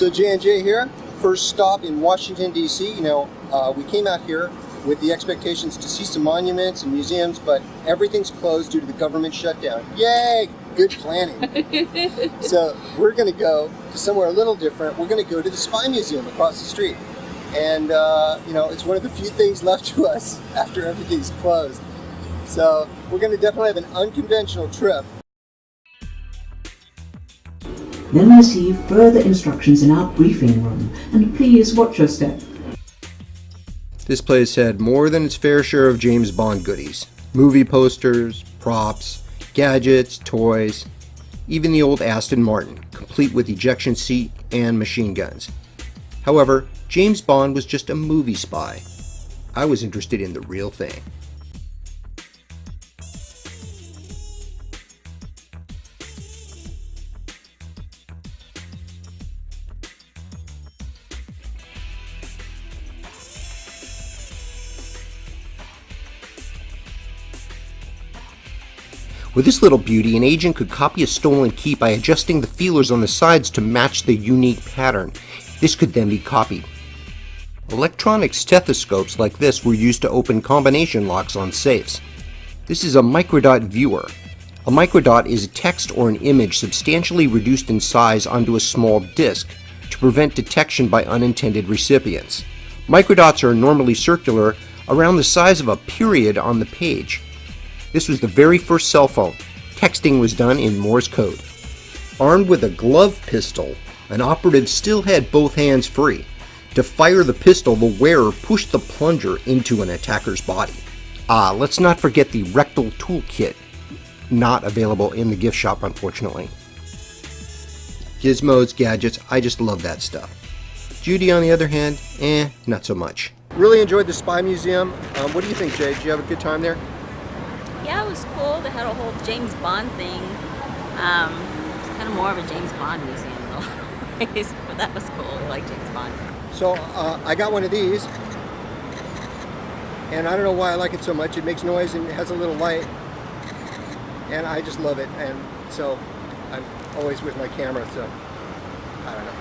So J&J here, first stop in Washington, D.C. You know, we came out here with the expectations to see some monuments and museums, but everything's closed due to the government shutdown. Yay! Good planning. So we're going to go to somewhere a little different. We're going to go to the Spy Museum across the street. And, you know, it's one of the few things left to us after everything's closed. So we're going to definitely have an unconventional trip. Then receive further instructions in our briefing room, and please watch your step. This place had more than its fair share of James Bond goodies. Movie posters, props, gadgets, toys, even the old Aston Martin, complete with ejection seat and machine guns. However, James Bond was just a movie spy. I was interested in the real thing. With this little beauty, an agent could copy a stolen key by adjusting the feelers on the sides to match the unique pattern. This could then be copied. Electronic stethoscopes like this were used to open combination locks on safes. This is a microdot viewer. A microdot is a text or an image substantially reduced in size onto a small disk to prevent detection by unintended recipients. Microdots are normally circular, around the size of a period on the page. This was the very first cell phone. Texting was done in Morse code. Armed with a glove pistol, an operative still had both hands free. To fire the pistol, the wearer pushed the plunger into an attacker's body. Let's not forget the rectal toolkit. Not available in the gift shop, unfortunately. Gizmos, gadgets, I just love that stuff. Judy, on the other hand, not so much. Really enjoyed the Spy Museum. What do you think, Jay? Did you have a good time there? Yeah, it was cool. They had a whole James Bond thing. It's kind of more of a James Bond museum in a lot of ways, but that was cool. I like James Bond. So I got one of these, and I don't know why I like it so much. It makes noise and it has a little light, and I just love it. And so I'm always with my camera, so I don't know.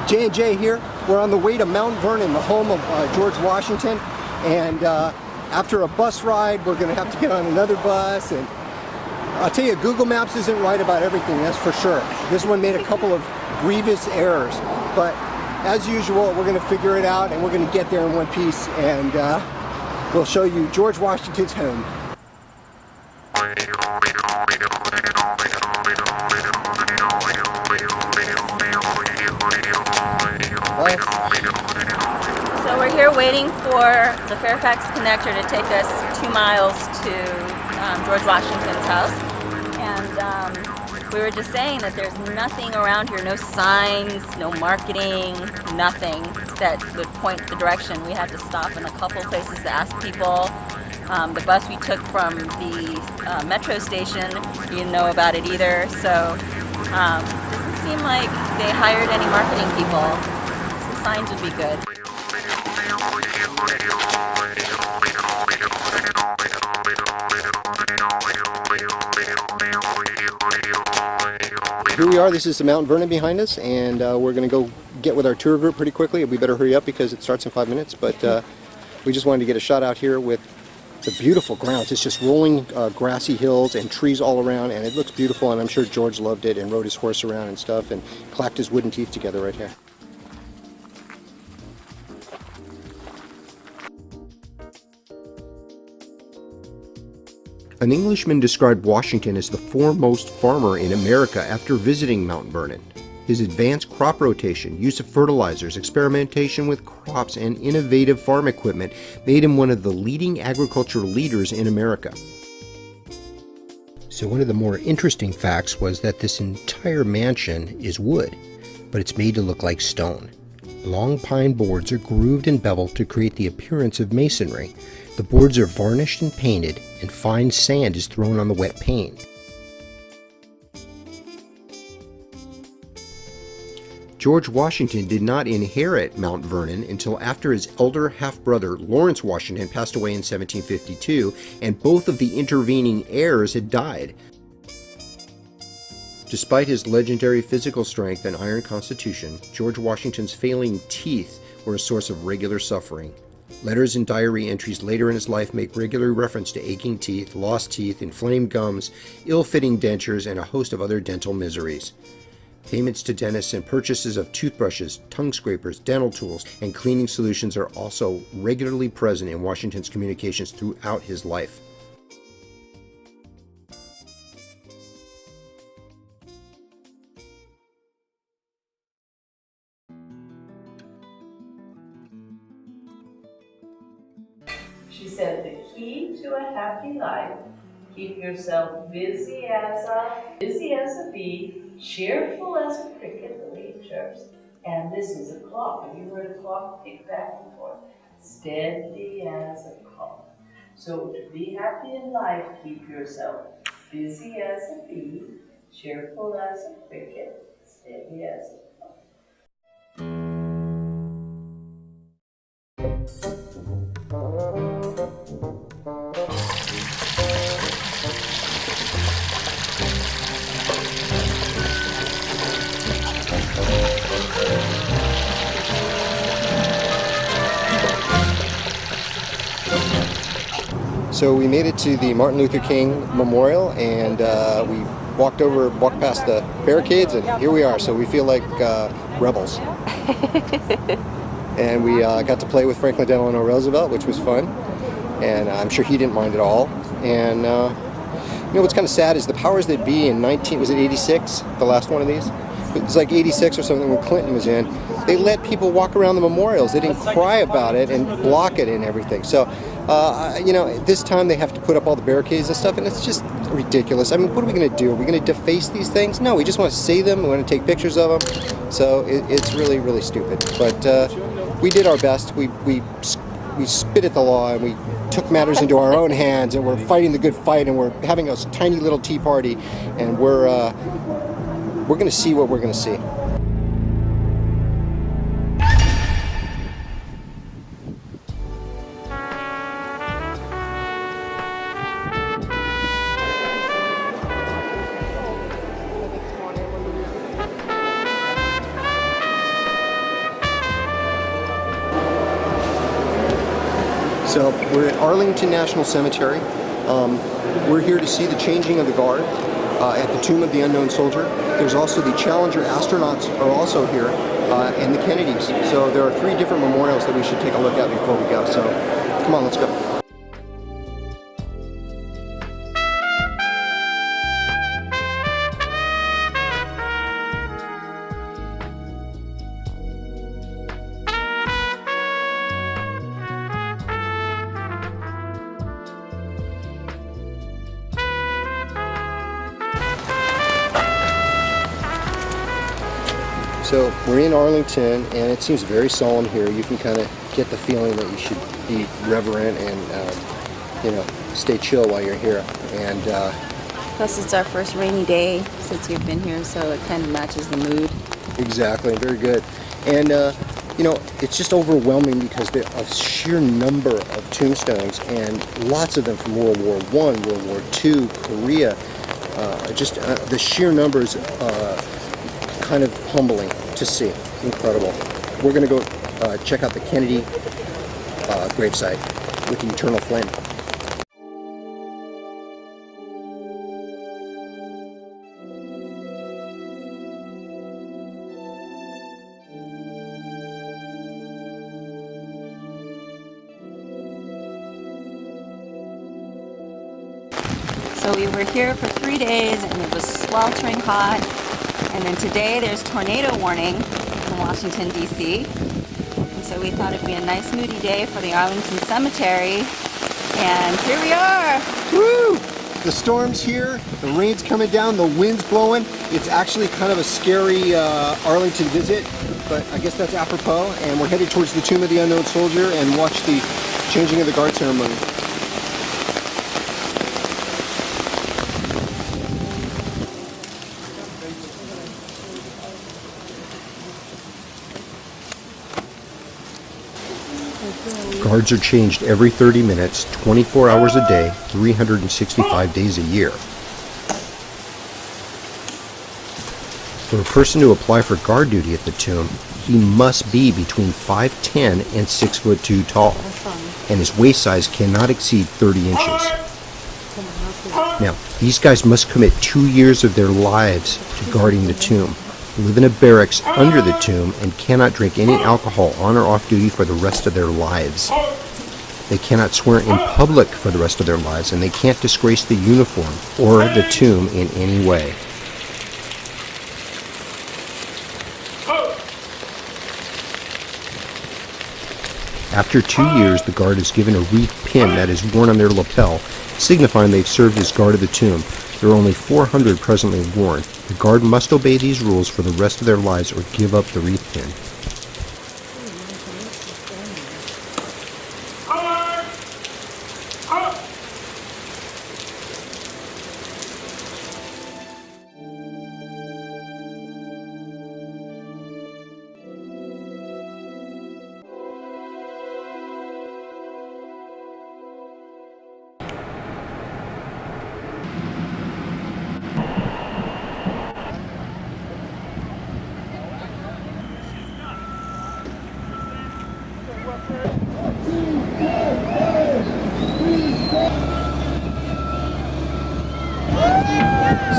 J&J here. We're on the way to Mount Vernon, the home of George Washington, and after a bus ride we're going to have to get on another bus, and I'll tell you, Google Maps isn't right about everything, that's for sure. This one made a couple of grievous errors, but as usual we're going to figure it out and we're going to get there in one piece, and we'll show you George Washington's home. So we're here waiting for the Fairfax connector to take us 2 miles to George Washington's house. And we were just saying that there's nothing around here, no signs, no marketing, nothing that would point the direction. We had to stop in a couple places to ask people. The bus we took from the metro station, we didn't know about it either. So it doesn't seem like they hired any marketing people. Some signs would be good. Here we are, this is the Mount Vernon behind us, and we're going to go get with our tour group pretty quickly. We better hurry up because it starts in 5 minutes, but we just wanted to get a shot out here with the beautiful grounds. It's just rolling grassy hills and trees all around, and it looks beautiful, and I'm sure George loved it and rode his horse around and stuff and clacked his wooden teeth together right here. An Englishman described Washington as the foremost farmer in America after visiting Mount Vernon. His advanced crop rotation, use of fertilizers, experimentation with crops, and innovative farm equipment made him one of the leading agricultural leaders in America. So one of the more interesting facts was that this entire mansion is wood, but it's made to look like stone. Long pine boards are grooved and beveled to create the appearance of masonry. The boards are varnished and painted, and fine sand is thrown on the wet paint. George Washington did not inherit Mount Vernon until after his elder half-brother Lawrence Washington passed away in 1752, and both of the intervening heirs had died. Despite his legendary physical strength and iron constitution, George Washington's failing teeth were a source of regular suffering. Letters and diary entries later in his life make regular reference to aching teeth, lost teeth, inflamed gums, ill-fitting dentures, and a host of other dental miseries. Payments to dentists and purchases of toothbrushes, tongue scrapers, dental tools, and cleaning solutions are also regularly present in Washington's communications throughout his life. She said, the key to a happy life, keep yourself busy as a bee, cheerful as a cricket, the way it chirps. And this is a clock. Have you heard a clock tick back and forth? Steady as a clock. So to be happy in life, keep yourself busy as a bee, cheerful as a cricket, steady as a clock. So we made it to the Martin Luther King Memorial, and we walked past the barricades, and here we are. So we feel like rebels. And we got to play with Franklin Delano Roosevelt, which was fun, and I'm sure he didn't mind at all. And you know what's kind of sad is the powers that be in 86, the last one of these? It was like 86 or something when Clinton was in. They let people walk around the memorials. They didn't cry about it and block it and everything. So, you know, this time they have to put up all the barricades and stuff, and it's just ridiculous. I mean, what are we going to do? Are we going to deface these things? No, we just want to see them. We want to take pictures of them. So it's really, really stupid. But we did our best. We spit at the law, and we took matters into our own hands, and we're fighting the good fight, and we're having a tiny little tea party, and we're going to see what we're going to see. So we're at Arlington National Cemetery. We're here to see the changing of the guard at the Tomb of the Unknown Soldier. There's also the Challenger astronauts are also here, and the Kennedys. So there are 3 different memorials that we should take a look at before we go. So come on, let's go. So we're in Arlington, and it seems very solemn here. You can kind of get the feeling that you should be reverent and, you know, stay chill while you're here. And Plus, it's our first rainy day since we've been here, so it kind of matches the mood. exactly, very good. And you know, it's just overwhelming because the sheer number of tombstones, and lots of them from World War I, World War II, Korea. The sheer numbers. Kind of humbling to see. Incredible. We're going to go check out the Kennedy gravesite with the eternal flame. So we were here for 3 days, and it was sweltering hot. And then today there's tornado warning in Washington, D.C. And so we thought it'd be a nice moody day for the Arlington Cemetery. And here we are! Woo! The storm's here, the rain's coming down, the wind's blowing. It's actually kind of a scary Arlington visit, but I guess that's apropos. And we're headed towards the Tomb of the Unknown Soldier and watch the changing of the guard ceremony. Guards are changed every 30 minutes, 24 hours a day, 365 days a year. For a person to apply for guard duty at the tomb, he must be between 5'10" and 6'2" tall, and his waist size cannot exceed 30 inches. Now, these guys must commit 2 years of their lives to guarding the tomb, live in a barracks under the tomb, and cannot drink any alcohol on or off duty for the rest of their lives. They cannot swear in public for the rest of their lives, and they can't disgrace the uniform or the tomb in any way. After 2 years, the guard is given a wreath pin that is worn on their lapel, signifying they've served as guard of the tomb. There are only 400 presently worn. The guard must obey these rules for the rest of their lives or give up the wreath pin.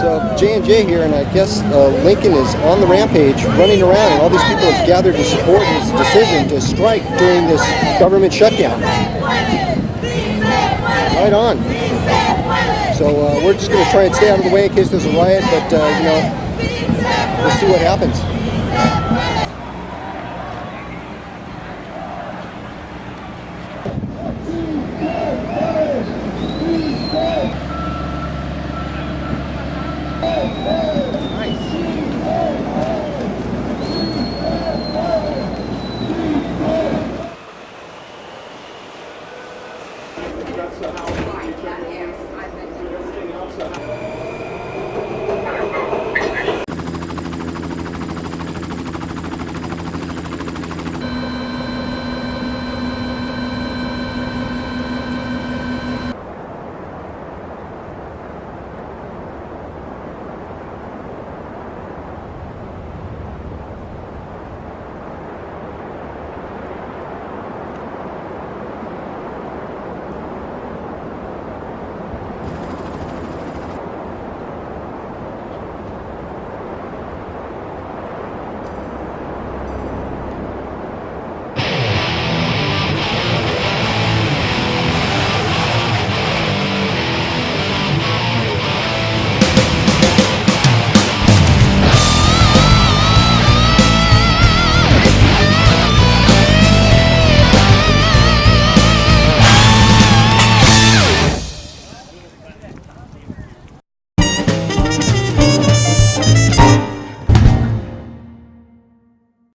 So J&J here, and I guess Lincoln is on the rampage, running around, and all these people have gathered to support his decision to strike during this government shutdown. Right on. So we're just going to try and stay out of the way in case there's a riot, but we'll see what happens.